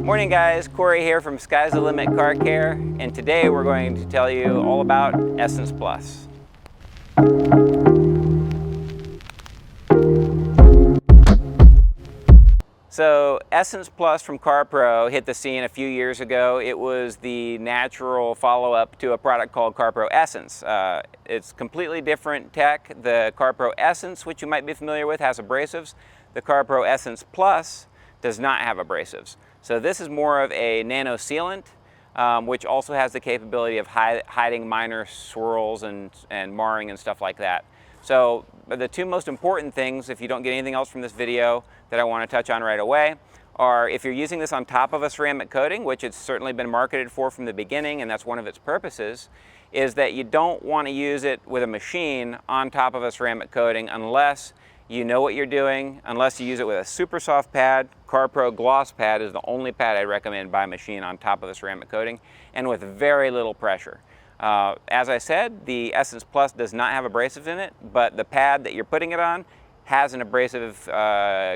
Morning guys, Corey here from Sky's the Limit Car Care, and today we're going to tell you all about Essence Plus. So Essence Plus from CARPRO hit the scene a few years ago. It was the natural follow-up to a product called CARPRO Essence. It's completely different tech. The CARPRO Essence, which you might be familiar with, has abrasives. The CARPRO Essence Plus does not have abrasives. So this is more of a nano sealant, which also has the capability of hiding minor swirls and marring and stuff like that. So the two most important things, if you don't get anything else from this video, that I want to touch on right away are if you're using this on top of a ceramic coating, which it's certainly been marketed for from the beginning, and that's one of its purposes, is that you don't want to use it with a machine on top of a ceramic coating unless you know what you're doing, unless you use it with a super soft pad. CARPRO Gloss Pad is the only pad I recommend by machine on top of a ceramic coating, and with very little pressure. As I said, the Essence Plus does not have abrasives in it, but the pad that you're putting it on has an abrasive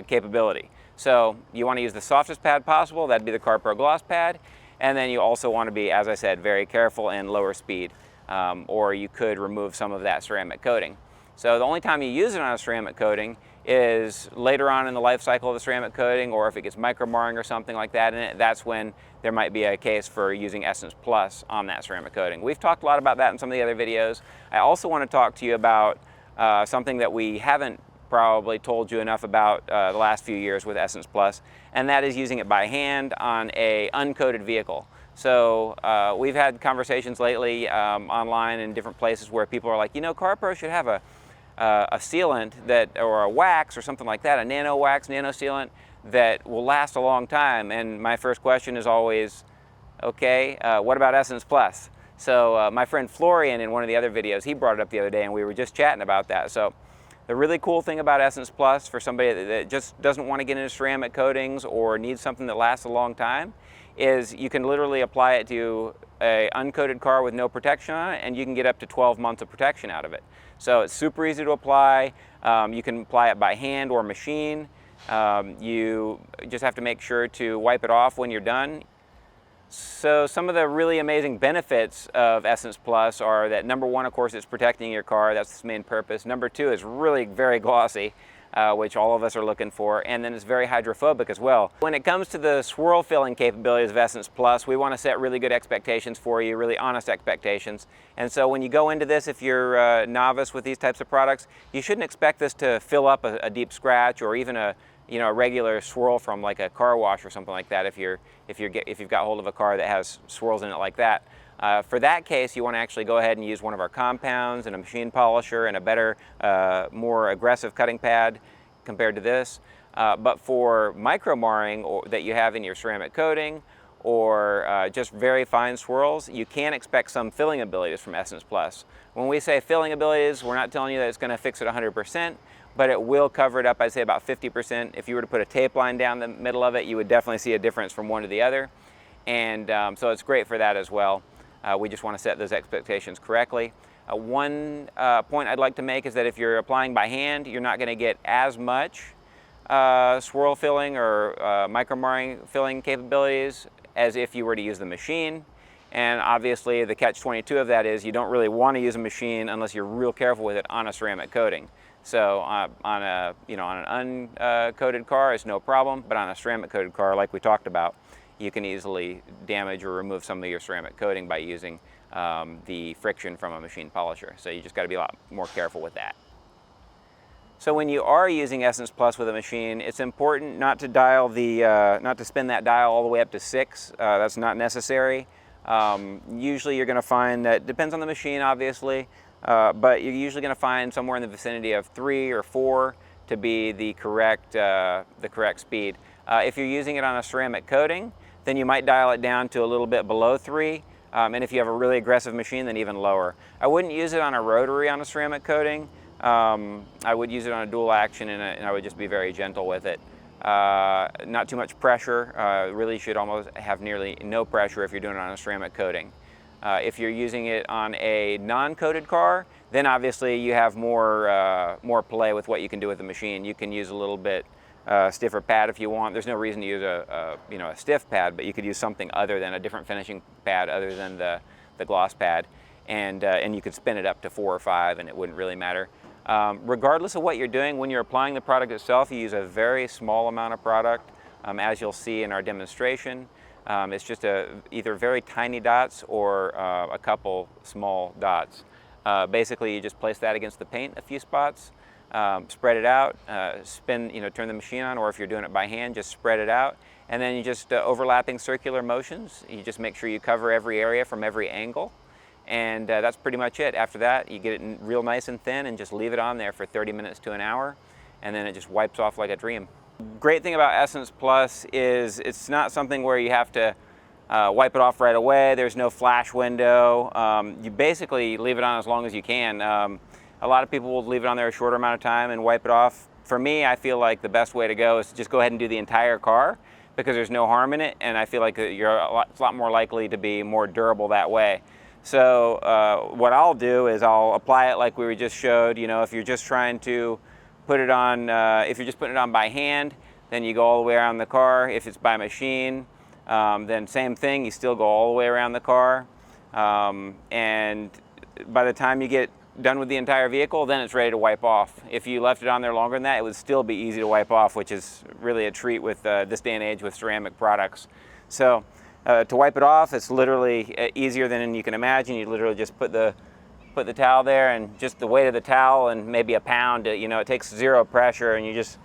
capability. So you want to use the softest pad possible, that'd be the CARPRO Gloss Pad, and then you also want to be, as I said, very careful and lower speed, or you could remove some of that ceramic coating. So the only time you use it on a ceramic coating is later on in the life cycle of the ceramic coating, or if it gets micro marring or something like that in it, that's when there might be a case for using Essence Plus on that ceramic coating. We've talked a lot about that in some of the other videos. I also want to talk to you about something that we haven't probably told you enough about the last few years with Essence Plus, and that is using it by hand on a uncoated vehicle. So we've had conversations lately online in different places where people are like, you know, CARPRO should have a sealant that, or a wax or something like that, a nano wax, nano sealant that will last a long time. And my first question is always, okay, what about Essence Plus? So my friend Florian in one of the other videos, he brought it up the other day and we were just chatting about that. So the really cool thing about Essence Plus for somebody that just doesn't want to get into ceramic coatings or needs something that lasts a long time is you can literally apply it to an uncoated car with no protection on it, and you can get up to 12 months of protection out of it. So it's super easy to apply. You can apply it by hand or machine. You just have to make sure to wipe it off when you're done. So some of the really amazing benefits of Essence Plus are that number one, of course, it's protecting your car. That's its main purpose. Number two, it's really very glossy, which all of us are looking for, and then it's very hydrophobic as well. When it comes to the swirl filling capabilities of Essence Plus, we want to set really good expectations for you, really honest expectations. And so when you go into this, if you're a novice with these types of products, you shouldn't expect this to fill up a deep scratch or even a regular swirl from like a car wash or something like that if you've got hold of a car that has swirls in it like that. For that case, you want to actually go ahead and use one of our compounds and a machine polisher and a better, more aggressive cutting pad compared to this. But for micro marring that you have in your ceramic coating or just very fine swirls, you can expect some filling abilities from Essence Plus. When we say filling abilities, we're not telling you that it's going to fix it 100%, but it will cover it up, I'd say about 50%. If you were to put a tape line down the middle of it, you would definitely see a difference from one to the other. And so it's great for that as well. We just want to set those expectations correctly. One point I'd like to make is that if you're applying by hand, you're not going to get as much swirl filling or micro marring filling capabilities as if you were to use the machine. And obviously the catch-22 of that is you don't really want to use a machine unless you're real careful with it on a ceramic coating. So on an uncoated car, it's no problem, but on a ceramic coated car, like we talked about, you can easily damage or remove some of your ceramic coating by using the friction from a machine polisher. So you just got to be a lot more careful with that. So when you are using Essence Plus with a machine, it's important not to dial not to spin that dial all the way up to 6. That's not necessary. Usually you're going to find that, depends on the machine obviously, but you're usually going to find somewhere in the vicinity of 3 or 4 to be the correct speed. If you're using it on a ceramic coating, then you might dial it down to a little bit below 3, and if you have a really aggressive machine, then even lower. I wouldn't use it on a rotary on a ceramic coating. I would use it on a dual action, and I would just be very gentle with it. Not too much pressure. Really should almost have nearly no pressure if you're doing it on a ceramic coating. If you're using it on a non-coated car, then obviously you have more play with what you can do with the machine. You can use a little bit stiffer pad if you want. There's no reason to use a stiff pad, but you could use something other than a different finishing pad other than the gloss pad, and you could spin it up to 4 or 5 and it wouldn't really matter. Regardless of what you're doing, when you're applying the product itself, you use a very small amount of product, as you'll see in our demonstration. It's just either very tiny dots or a couple small dots. Basically, you just place that against the paint a few spots, spread it out, turn the machine on, or if you're doing it by hand, just spread it out, and then you just overlapping circular motions. You just make sure you cover every area from every angle. And that's pretty much it. After that, you get it real nice and thin and just leave it on there for 30 minutes to an hour, and then it just wipes off like a dream. Great thing about Essence Plus is it's not something where you have to wipe it off right away. There's no flash window. You basically leave it on as long as you can. A lot of people will leave it on there a shorter amount of time and wipe it off. For me, I feel like the best way to go is to just go ahead and do the entire car, because there's no harm in it, and I feel like it's a lot more likely to be more durable that way. So what I'll do is I'll apply it like we just showed. If you're just trying to put it on, if you're just putting it on by hand, then you go all the way around the car. If it's by machine, then same thing, you still go all the way around the car. And by the time you get done with the entire vehicle, then it's ready to wipe off. If you left it on there longer than that, it would still be easy to wipe off, which is really a treat with this day and age with ceramic products. So to wipe it off, it's literally easier than you can imagine. You literally just put the towel there, and just the weight of the towel and maybe a pound, it takes zero pressure, and you just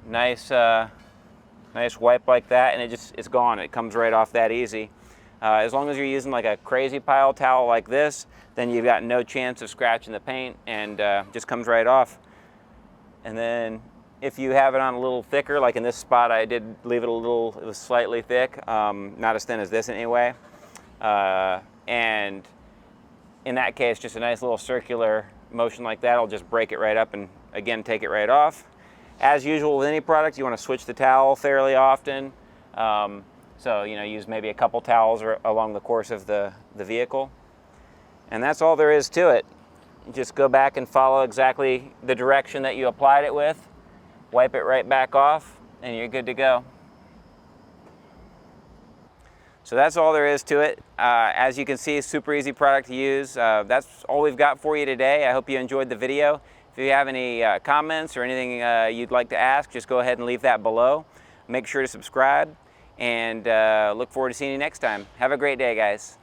nice wipe like that, and it's gone. It comes right off that easy. As long as you're using like a crazy pile towel like this, then you've got no chance of scratching the paint, and just comes right off. And then if you have it on a little thicker, like in this spot, I did leave it it was slightly thick, not as thin as this anyway. And in that case, just a nice little circular motion like that will just break it right up and again take it right off. As usual with any product, you want to switch the towel fairly often. So use maybe a couple towels along the course of the vehicle. And that's all there is to it. You just go back and follow exactly the direction that you applied it with, wipe it right back off, and you're good to go. So that's all there is to it. As you can see, super easy product to use. That's all we've got for you today. I hope you enjoyed the video. If you have any comments or anything you'd like to ask, just go ahead and leave that below. Make sure to subscribe, and look forward to seeing you next time. Have a great day, guys.